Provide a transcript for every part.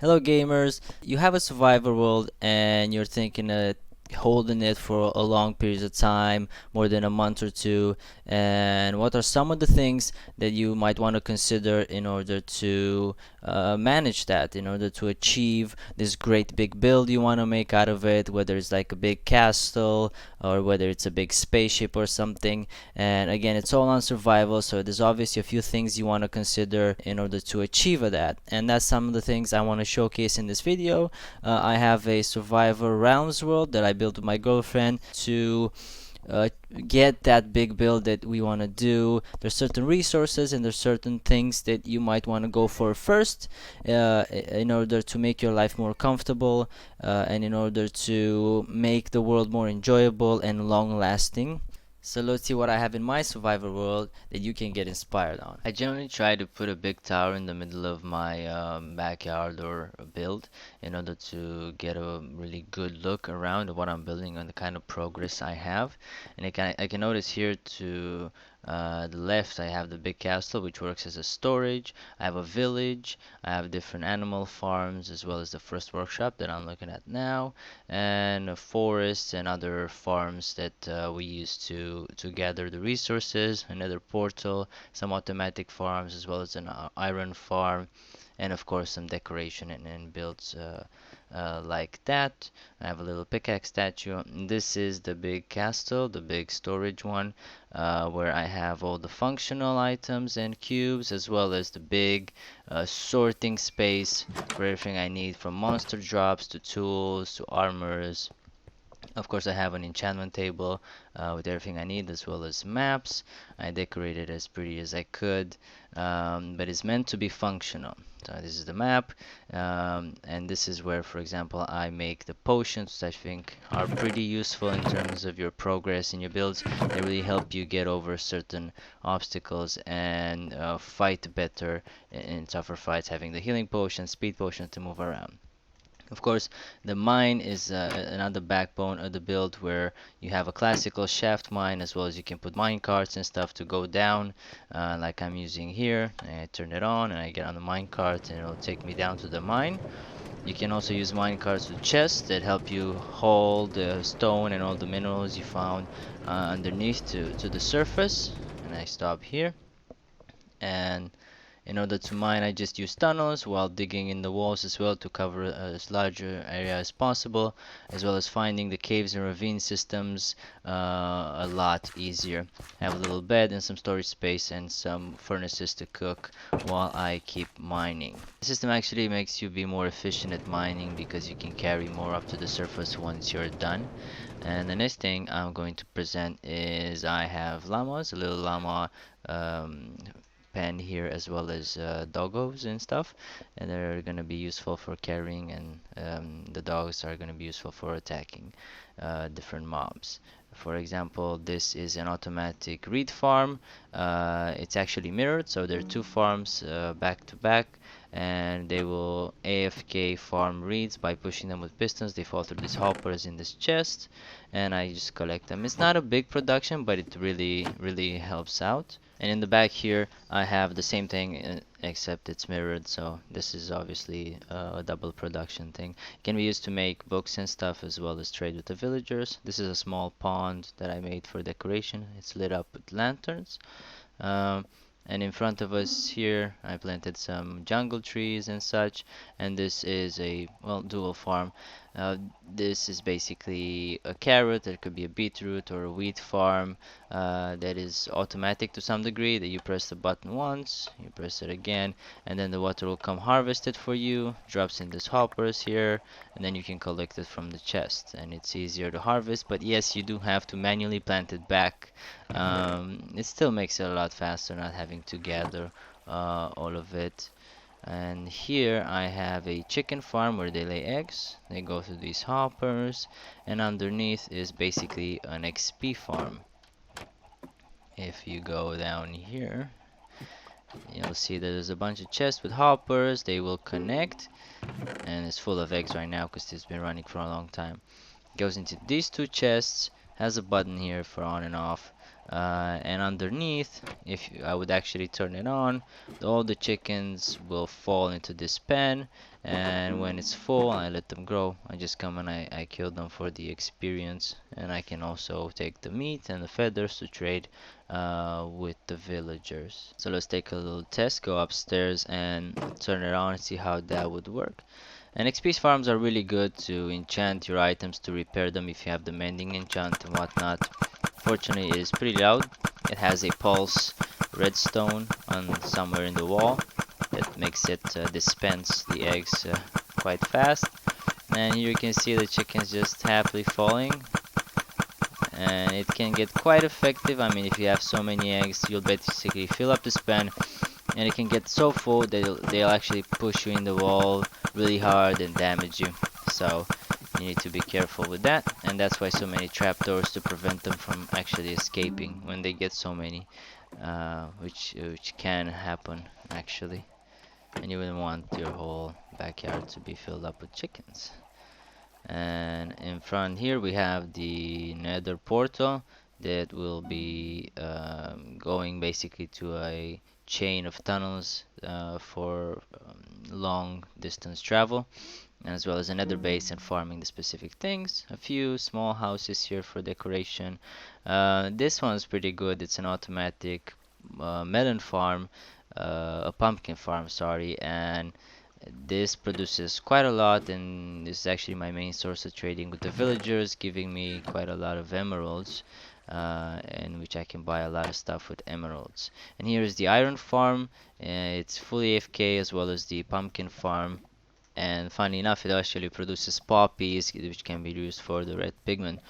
Hello gamers, you have a survivor world and you're thinking of holding it for a long period of time, more than a month or two, and what are some of the things that you might want to consider in order to manage that, in order to achieve this great big build you want to make out of it, whether it's like a big castle or whether it's a big spaceship or something. And again, it's all on survival, so there's obviously a few things you want to consider in order to achieve that, and that's some of the things I want to showcase in this video. I have a survivor realms world that I built with my girlfriend to uh, get that big build that we want to do. There's certain resources and there's certain things that you might want to go for first, in order to make your life more comfortable, and in order to make the world more enjoyable and long lasting. So let's see what I have in my survivor world that you can get inspired on. I generally try to put a big tower in the middle of my backyard or build in order to get a really good look around what I'm building and the kind of progress I have. And I can notice here to the left I have the big castle, which works as a storage. I have a village. I have different animal farms as well as the first workshop that I'm looking at now, and forests and other farms that we use to gather the resources. Another portal, some automatic farms as well as an iron farm, and of course some decoration and builds like that. I have a little pickaxe statue. This is the big castle, the big storage one, where I have all the functional items and cubes, as well as the big sorting space for everything I need, from monster drops to tools to armors. Of course, I have an enchantment table with everything I need, as well as maps. I decorated as pretty as I could, but it's meant to be functional. So this is the map, and this is where, for example, I make the potions, which I think are pretty useful in terms of your progress in your builds. They really help you get over certain obstacles and fight better in tougher fights, having the healing potion, speed potion to move around. Of course, the mine is another backbone of the build, where you have a classical shaft mine, as well as you can put mine carts and stuff to go down, like I'm using here. I turn it on and I get on the mine cart and it'll take me down to the mine. You can also use mine carts with chests that help you hold the stone and all the minerals you found underneath to the surface. And I stop here, and in order to mine, I just use tunnels while digging in the walls as well to cover as larger area as possible, as well as finding the caves and ravine systems a lot easier. I have a little bed and some storage space and some furnaces to cook while I keep mining. The system actually makes you be more efficient at mining because you can carry more up to the surface once you're done. And the next thing I'm going to present is I have llamas, a little llama pen here, as well as doggos and stuff, and they're going to be useful for carrying, and the dogs are going to be useful for attacking different mobs. For example, this is an automatic reed farm. It's actually mirrored, so there are two farms back to back, and they will AFK farm reeds by pushing them with pistons. They fall through these hoppers in this chest, and I just collect them. It's not a big production, but it really helps out. And in the back here, I have the same thing, except it's mirrored, so this is obviously a double production thing. It can be used to make books and stuff, as well as trade with the villagers. This is a small pond that I made for decoration. It's lit up with lanterns. Um, and in front of us here, I planted some jungle trees and such. And this is a, well, dual farm. Uh, this is basically a carrot. There could be a beetroot or a wheat farm that is automatic to some degree, that you press the button once, you press it again, and then the water will come harvest it for you, drops in these hoppers here, and then you can collect it from the chest, and it's easier to harvest. But yes, you do have to manually plant it back. It still makes it a lot faster not having to gather all of it. And here I have a chicken farm where they lay eggs. They go through these hoppers, and underneath is basically an XP farm. If you go down here, you'll see that there's a bunch of chests with hoppers. They will connect, and it's full of eggs right now because it's been running for a long time. Goes into these two chests, has a button here for on and off. And underneath, if I would actually turn it on, all the chickens will fall into this pen, and when it's full I let them grow. I just come and I kill them for the experience, and I can also take the meat and the feathers to trade with the villagers. So let's take a little test, go upstairs and turn it on and see how that would work. And XP farms are really good to enchant your items, to repair them if you have the mending enchant and whatnot. Fortunately, it is pretty loud. It has a pulse redstone on somewhere in the wall that makes it dispense the eggs quite fast. And here you can see the chickens just happily falling. And it can get quite effective. I mean, if you have so many eggs, you'll basically fill up the span, and it can get so full that they'll actually push you in the wall really hard and damage you. So you need to be careful with that, and that's why so many trapdoors to prevent them from actually escaping when they get so many, which can happen actually. And you wouldn't want your whole backyard to be filled up with chickens. And in front here we have the nether portal that will be going basically to a chain of tunnels for long distance travel, as well as another base and farming the specific things. A few small houses here for decoration. This one's pretty good. It's an automatic melon farm, a pumpkin farm, sorry, and this produces quite a lot, and this is actually my main source of trading with the villagers, giving me quite a lot of emeralds, and which I can buy a lot of stuff with emeralds. And here is the iron farm. It's fully AFK, as well as the pumpkin farm. And funny enough, it actually produces poppies, which can be used for the red pigment.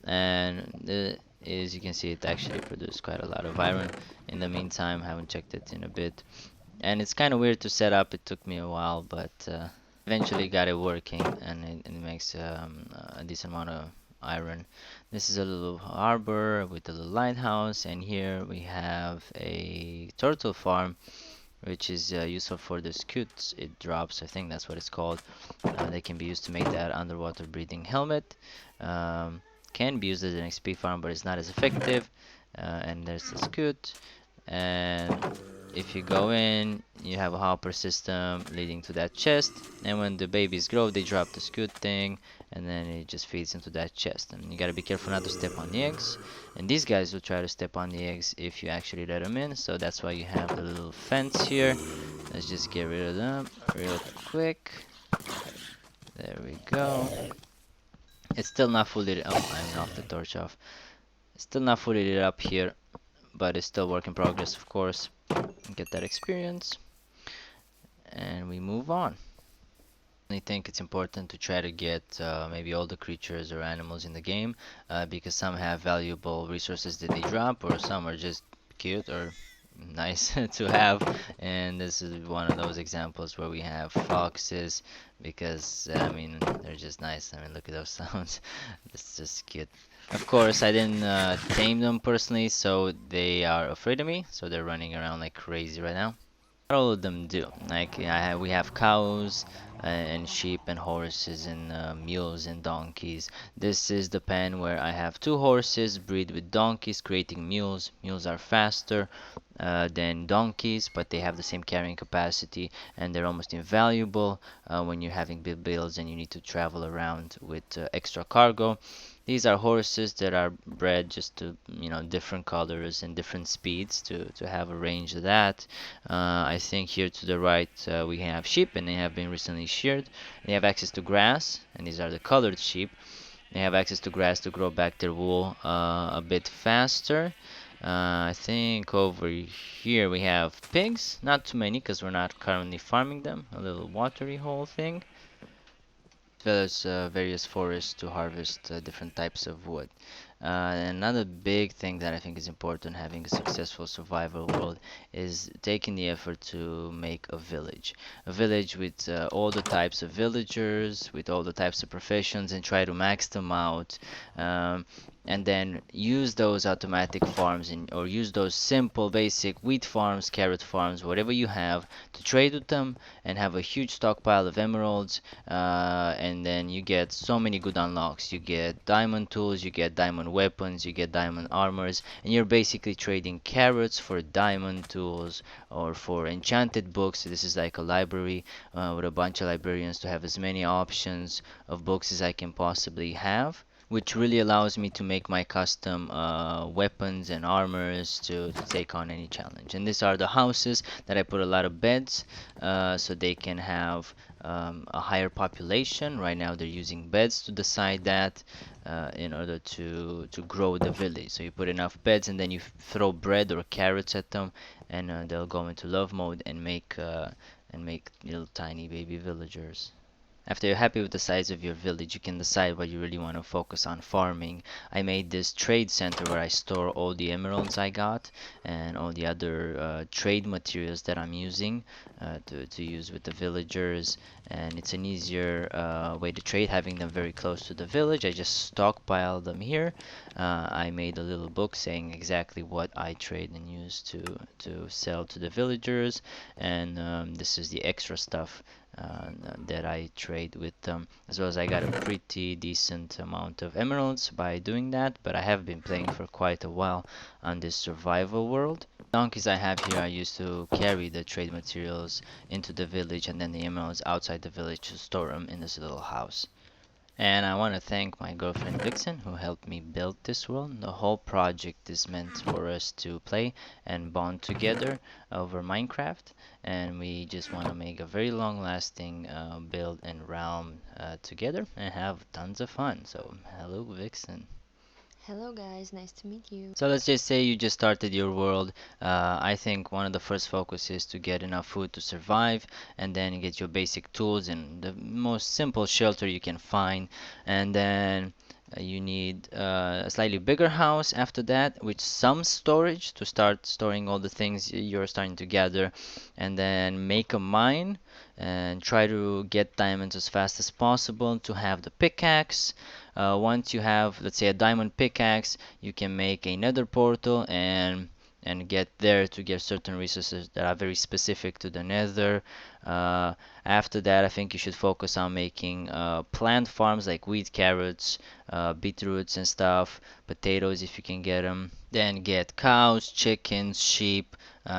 And as you can see, it actually produced quite a lot of iron. In the meantime, I haven't checked it in a bit. And it's kind of weird to set up. It took me a while, but eventually got it working, and it makes a decent amount of iron. This is a little harbor with a little lighthouse, and here we have a turtle farm, which is useful for the scutes it drops. I think that's what it's called. They can be used to make that underwater breathing helmet. Can be used as an XP farm, but it's not as effective. And there's the scute. And if you go in, you have a hopper system leading to that chest, and when the babies grow, they drop the scute thing, and then it just feeds into that chest. And you gotta be careful not to step on the eggs, and these guys will try to step on the eggs if you actually let them in, so that's why you have the little fence here. Let's just get rid of them real quick. There we go. It's still not fully lit. Oh, I knocked the torch off. It's still not fully lit up here, but it's still work in progress, of course. Get that experience, and we move on. I think it's important to try to get maybe all the creatures or animals in the game, because some have valuable resources that they drop, or some are just cute or nice to have. And this is one of those examples where we have foxes, because I mean, they're just nice. I mean, look at those sounds. It's just cute. Of course, I didn't tame them personally, so they are afraid of me, so they're running around like crazy right now. What all of them do, like we have cows and sheep and horses and mules and donkeys. This is the pen where I have two horses breed with donkeys, creating mules. Mules are faster than donkeys, but they have the same carrying capacity, and they're almost invaluable when you're having big builds and you need to travel around with extra cargo. These are horses that are bred just to, different colors and different speeds to have a range of that. I think here to the right we have sheep, and they have been recently sheared. They have access to grass, and these are the colored sheep. They have access to grass to grow back their wool a bit faster. I think over here we have pigs. Not too many because we're not currently farming them. A little watery hole thing. As well as various forests to harvest different types of wood. Another big thing that I think is important having a successful survival world is taking the effort to make a village. A village with all the types of villagers, with all the types of professions, and try to max them out. And then use those automatic farms or use those simple basic wheat farms, carrot farms, whatever you have, to trade with them and have a huge stockpile of emeralds, and then you get so many good unlocks. You get diamond tools, you get diamond diamond weapons, you get diamond armors, and you're basically trading carrots for diamond tools or for enchanted books. This is like a library with a bunch of librarians to have as many options of books as I can possibly have, which really allows me to make my custom weapons and armors to take on any challenge. And these are the houses that I put a lot of beds so they can have a higher population. Right now they're using beds to decide that in order to grow the village. So you put enough beds and then you throw bread or carrots at them, and they'll go into love mode and make little tiny baby villagers. After you're happy with the size of your village, you can decide what you really want to focus on farming. I made this trade center where I store all the emeralds I got and all the other trade materials that I'm using to use with the villagers. And it's an easier way to trade, having them very close to the village. I just stockpile them here. I made a little book saying exactly what I trade and use to sell to the villagers. And this is the extra stuff that I trade with them, as well as I got a pretty decent amount of emeralds by doing that. But I have been playing for quite a while on this survival world. Donkeys I have here I used to carry the trade materials into the village, and then the emeralds outside the village to store them in this little house. And I want to thank my girlfriend Vixen who helped me build this world. The whole project is meant for us to play and bond together over Minecraft, and we just want to make a very long lasting build and realm together and have tons of fun. So hello Vixen. Hello guys, nice to meet you. So let's just say you just started your world. I think one of the first focus is to get enough food to survive, and then get your basic tools and the most simple shelter you can find, and then you need a slightly bigger house after that with some storage to start storing all the things you're starting to gather, and then make a mine and try to get diamonds as fast as possible to have the pickaxe. Once you have, let's say, a diamond pickaxe, you can make a nether portal and get there to get certain resources that are very specific to the nether. Uh, After that, I think you should focus on making plant farms like wheat, carrots, beetroots and stuff, potatoes if you can get them. Then get cows, chickens, sheep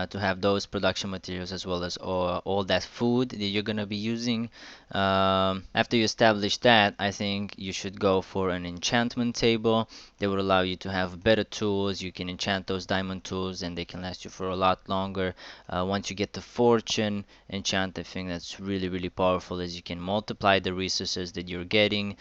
to have those production materials, as well as all that food that you're gonna be using. After you establish that, I think you should go for an enchantment table. That would allow you to have better tools. You can enchant those diamond tools and they can last you for a lot longer. Once you get the fortune enchant, I think that's really powerful, as you can multiply the resources that you're getting,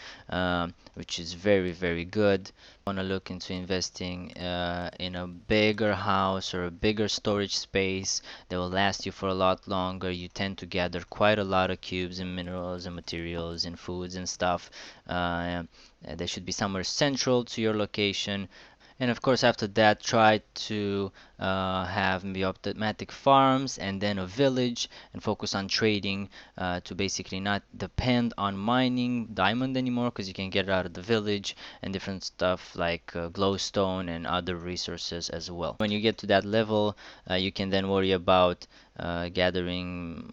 which is very good. Want to look into investing in a bigger house or a bigger storage space that will last you for a lot longer. You tend to gather quite a lot of cubes and minerals and materials and foods and stuff. They should be somewhere central to your location. And of course, after that, try to have maybe automatic farms and then a village, and focus on trading to basically not depend on mining diamond anymore, because you can get it out of the village, and different stuff like glowstone and other resources as well. When you get to that level, you can then worry about gathering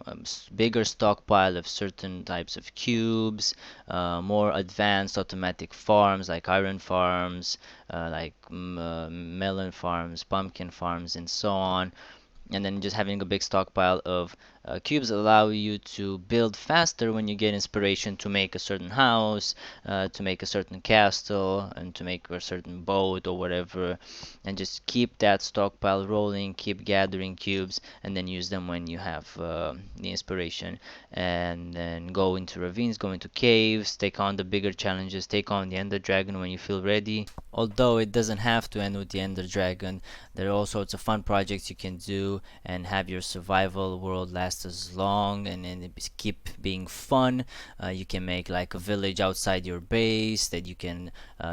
bigger stockpile of certain types of cubes, more advanced automatic farms like iron farms, melon farms, pumpkin farms, and so on. And then just having a big stockpile of cubes allow you to build faster when you get inspiration to make a certain house, to make a certain castle, and to make a certain boat or whatever. And just keep that stockpile rolling, keep gathering cubes, and then use them when you have the inspiration. And then go into ravines, go into caves, take on the bigger challenges, take on the Ender Dragon when you feel ready. Although it doesn't have to end with the Ender Dragon, there are all sorts of fun projects you can do and have your survival world last as long and keep being fun. You can make like a village outside your base that you can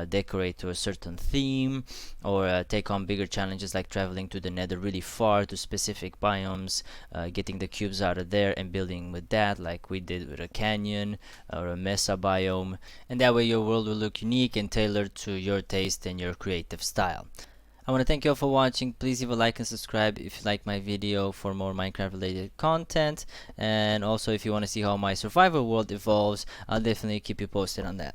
decorate to a certain theme, or take on bigger challenges like traveling to the nether really far to specific biomes, getting the cubes out of there and building with that, like we did with a canyon or a mesa biome. And that way your world will look unique and tailored to your taste and your creative style. I want to thank you all for watching. Please leave a like and subscribe if you like my video for more Minecraft related content, and also if you want to see how my survival world evolves, I'll definitely keep you posted on that.